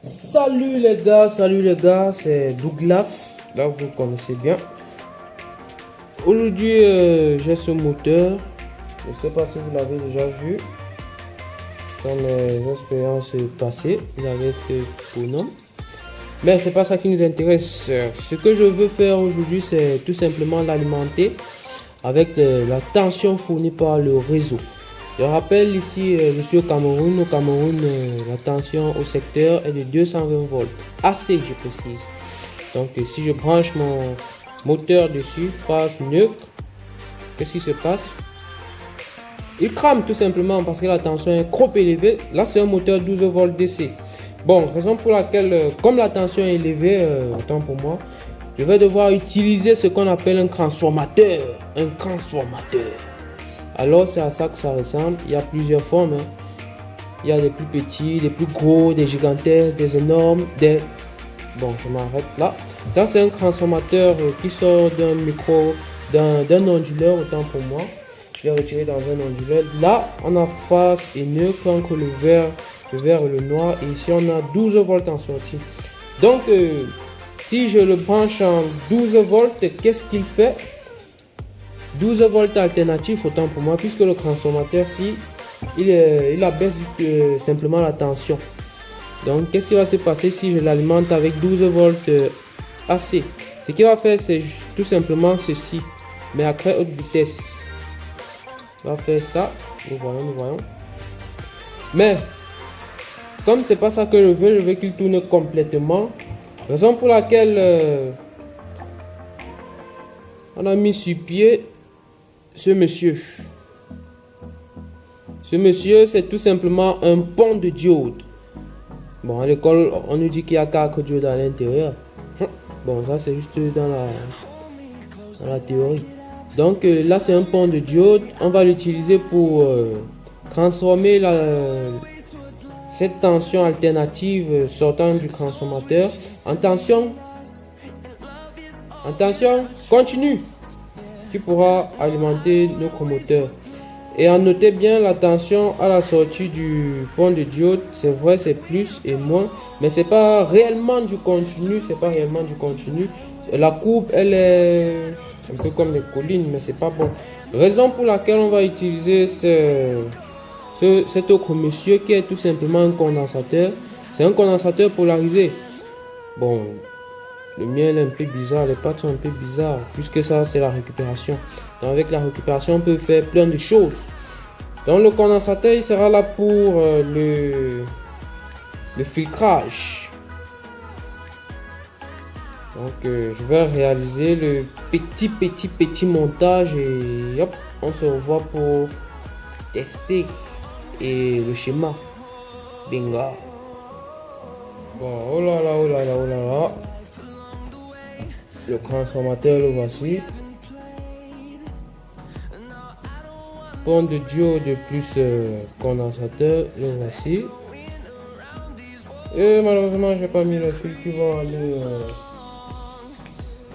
Salut les gars, c'est Douglas, là vous connaissez bien. Aujourd'hui j'ai ce moteur, je ne sais pas si vous l'avez déjà vu dans mes expériences passées, il avait été bonhomme. Mais c'est pas ça qui nous intéresse. Ce que je veux faire aujourd'hui, c'est tout simplement l'alimenter avec la tension fournie par le réseau. Je rappelle ici, je suis au Cameroun. Au Cameroun, la tension au secteur est de 220 volts. AC, je précise. Donc, si je branche mon moteur dessus, phase neutre, qu'est-ce qui se passe? Il crame tout simplement parce que la tension est trop élevée. Là, c'est un moteur 12 volts DC. Bon, raison pour laquelle, comme la tension est élevée, autant pour moi, je vais devoir utiliser ce qu'on appelle un transformateur. Un transformateur. Alors, c'est à ça que ça ressemble. Il y a plusieurs formes. Hein. Il y a des plus petits, des plus gros, des gigantesques, des énormes, des... Bon, je m'arrête là. Ça, c'est un transformateur qui sort d'un micro, d'un onduleur, autant pour moi. Je l'ai retiré dans un onduleur. Là, on a phase et neutre entre le vert et le noir. Et ici, on a 12 volts en sortie. Donc, si je le branche en 12 volts, qu'est-ce qu'il fait? 12 volts alternatifs, autant pour moi, puisque le transformateur-ci, il abaisse simplement la tension. Donc, qu'est-ce qui va se passer si je l'alimente avec 12 volts AC? Ce qu'il va faire, c'est tout simplement ceci, mais à très haute vitesse. On va faire ça, nous voyons. Mais, comme c'est pas ça que je veux qu'il tourne complètement. Raison pour laquelle on a mis sur pied ce monsieur. Ce monsieur, c'est tout simplement un pont de diode. Bon, à l'école, on nous dit qu'il y a 4 diodes à l'intérieur. Bon, ça c'est juste dans la théorie. Donc là, c'est un pont de diode. On va l'utiliser pour transformer cette tension alternative sortant du transformateur en tension continue qui pourra alimenter notre moteur. Et en notez bien la tension à la sortie du pont de diode, c'est vrai, c'est plus et moins, mais c'est pas réellement du continu, La courbe, elle est un peu comme les collines, mais c'est pas bon. Raison pour laquelle on va utiliser cet autre monsieur qui est tout simplement un condensateur. C'est un condensateur polarisé. Bon, le mien est un peu bizarre, les pattes sont un peu bizarres, puisque ça c'est la récupération. Donc avec la récupération, on peut faire plein de choses. Donc le condensateur, il sera là pour le filtrage. Donc je vais réaliser le petit montage et hop, on se revoit pour tester et le schéma. Bingo. Bon, oh là là. Le transformateur, le voici. Pont de diode plus condensateur, le voici. Et malheureusement, j'ai pas mis le fil qui va aller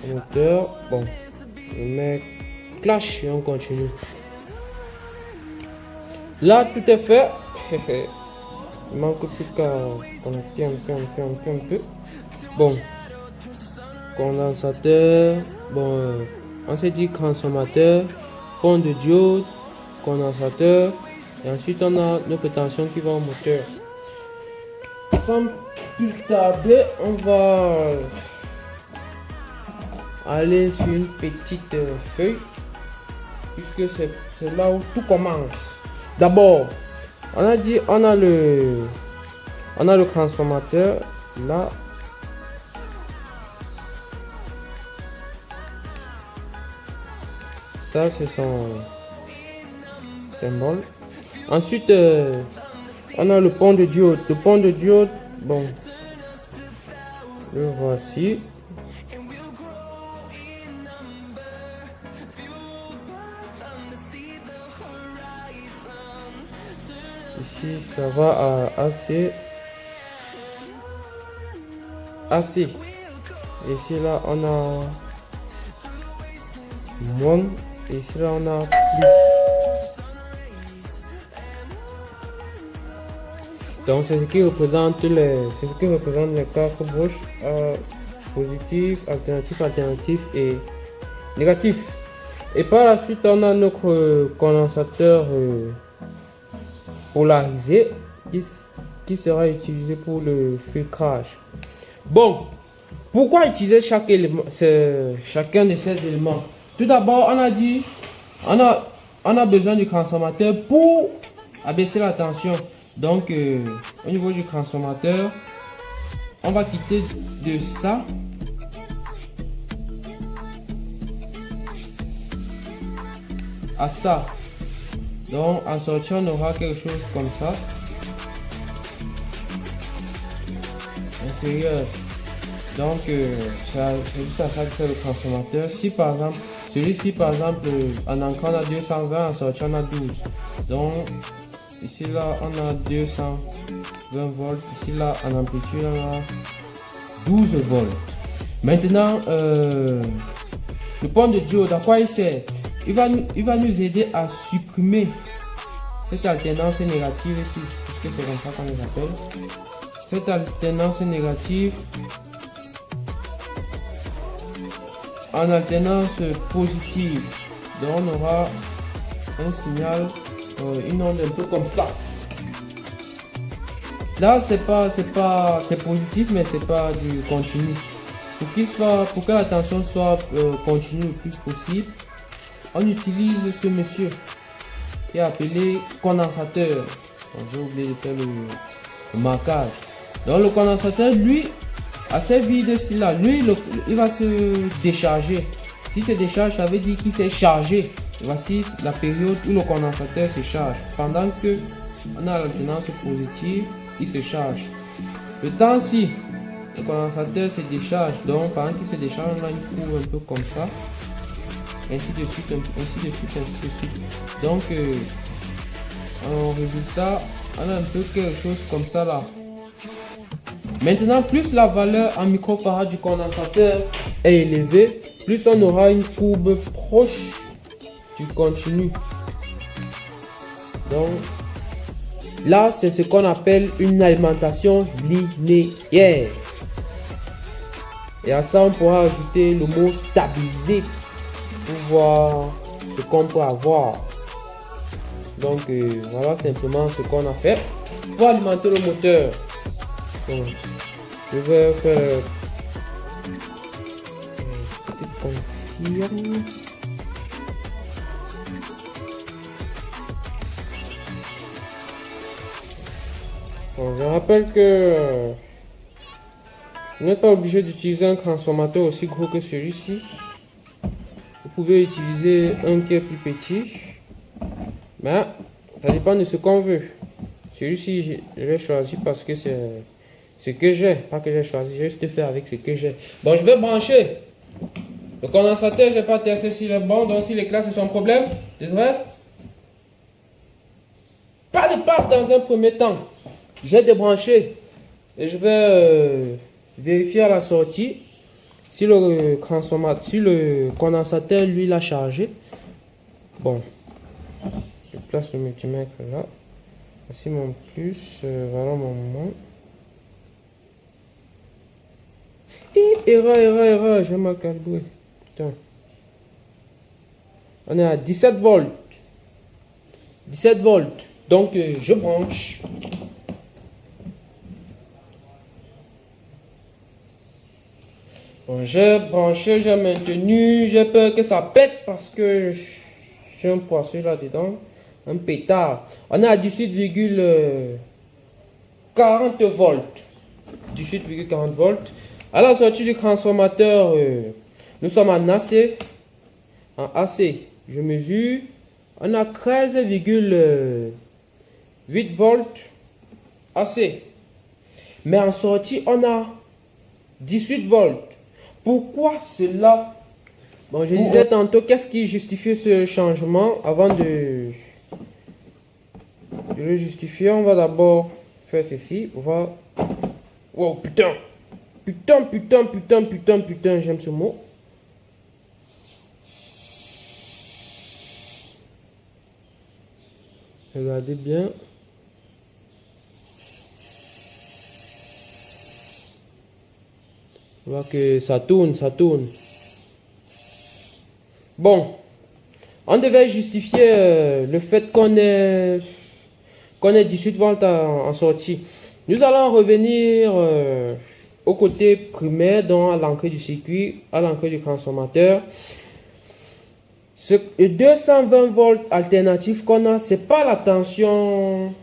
au moteur. Bon, je mets clash et on continue. Là, tout est fait. Il manque plus qu'à connecter un peu. Bon, condensateur. Bon, on s'est dit transformateur, pont de diode, condensateur. Et ensuite, on a notre tension qui va au moteur. Sans plus tarder, on va aller sur une petite feuille, puisque c'est là où tout commence. D'abord, on a dit on a le transformateur là. Ça c'est son symbole. Ensuite on a le pont de diode. Le pont de diode, bon, le voici. Ici ça va à AC. Ici là on a moins. Et ici là on a plus. Donc c'est ce qui représente les quatre broches positif, alternatif et négatif. Et par la suite, on a notre condensateur polarisé qui sera utilisé pour le filtrage. Bon, pourquoi utiliser chacun de ces éléments? Tout d'abord, on a dit, on a besoin du transformateur pour abaisser la tension. Donc, au niveau du transformateur, on va quitter de ça à ça. Donc, en sortie, on aura quelque chose comme ça. Intérieur. Donc, c'est juste à ça que c'est le transformateur. Si par exemple, celui-ci, par exemple, en entrant on a 220, en sortie on a 12. Donc, ici là, on a 220 volts. Ici là, en amplitude, on a 12 volts. Maintenant, le point de diode, à quoi il sert? Il va nous aider à supprimer cette alternance négative ici, puisque c'est comme ça qu'on les appelle. Cette alternance négative en alternance positive. Donc on aura un signal, une onde un peu comme ça. Là c'est positif, mais c'est pas du continu. Pour que la tension soit continue le plus possible, on utilise ce monsieur qui est appelé condensateur. J'ai oublié de faire le marquage. Donc le condensateur, lui, à ces vides là, lui, il va se décharger. Si se décharge, ça veut dire qu'il s'est chargé. Voici la période où le condensateur se charge. Pendant que on a l'alternance positive, il se charge. Le temps si le condensateur se décharge, donc pendant qu'il se décharge, on a une courbe un peu comme ça. Ainsi de suite, ainsi de suite, ainsi de suite. Donc, en résultat, on a un peu quelque chose comme ça là. Maintenant, plus la valeur en microfarad du condensateur est élevée, plus on aura une courbe proche du continu. Donc, là, c'est ce qu'on appelle une alimentation linéaire. Et à ça, on pourra ajouter le mot stabilisé pour voir ce qu'on peut avoir. Donc, voilà simplement ce qu'on a fait pour alimenter le moteur. Donc, je vais faire confirme. Bon, je rappelle que vous n'êtes pas obligé d'utiliser un transformateur aussi gros que celui-ci. Vous pouvez utiliser un qui est plus petit. Mais ça dépend de ce qu'on veut. Celui-ci, je l'ai choisi parce que c'est ce que j'ai. Pas que j'ai choisi, j'ai juste fait avec ce que j'ai. Bon, je vais brancher. Le condensateur, je n'ai pas testé s'il est bon. Donc, s'il éclate, c'est son problème. Le reste, pas de part dans un premier temps. J'ai débranché. Et je vais vérifier à la sortie si le condensateur, lui, l'a chargé. Bon. Je place le multimètre là. Voici mon plus. Voilà mon moins. Et erreur. J'ai mal calibré. Putain. On est à 17 volts. 17 volts. Donc, je branche. Bon, j'ai branché, j'ai maintenu. J'ai peur que ça pète parce que j'ai un poisson là-dedans. Un pétard. On est à 18,40 volts. 18,40 volts. À la sortie du transformateur, nous sommes en AC. En AC, je mesure. On a 13,8 volts AC. Mais en sortie, on a 18 volts. Pourquoi cela? Bon, je disais tantôt, qu'est-ce qui justifie ce changement? Avant de le justifier, on va d'abord faire ceci. On va... Wow, putain! Putain, j'aime ce mot. Regardez bien. On voit que ça tourne, ça tourne. Bon, on devait justifier le fait qu'on ait 18 volts en sortie. Nous allons revenir au côté primaire, donc à l'entrée du circuit, à l'entrée du transformateur. Ce 220 volts alternatif qu'on a, c'est pas la tension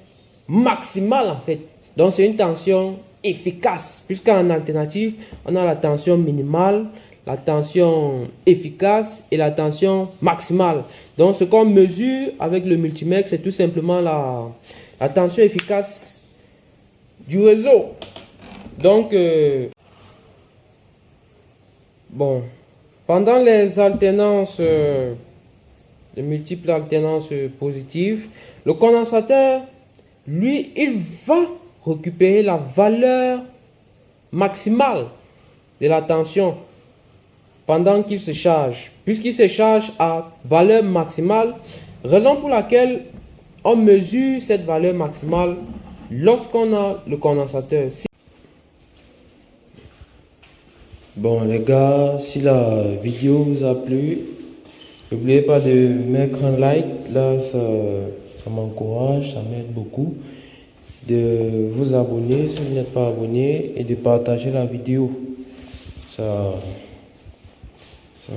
maximale en fait. Donc c'est une tension efficace, puisqu'en alternative, on a la tension minimale, la tension efficace et la tension maximale. Donc ce qu'on mesure avec le multimètre, c'est tout simplement la tension efficace du réseau. Donc, bon, pendant les alternances, les multiples alternances positives, le condensateur, lui, il va récupérer la valeur maximale de la tension pendant qu'il se charge, puisqu'il se charge à valeur maximale, raison pour laquelle on mesure cette valeur maximale lorsqu'on a le condensateur. Bon les gars, si la vidéo vous a plu, n'oubliez pas de mettre un like, là ça m'encourage, ça m'aide beaucoup. De vous abonner si vous n'êtes pas abonné et de partager la vidéo. Ça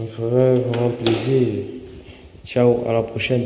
me ferait vraiment plaisir. Ciao, à la prochaine.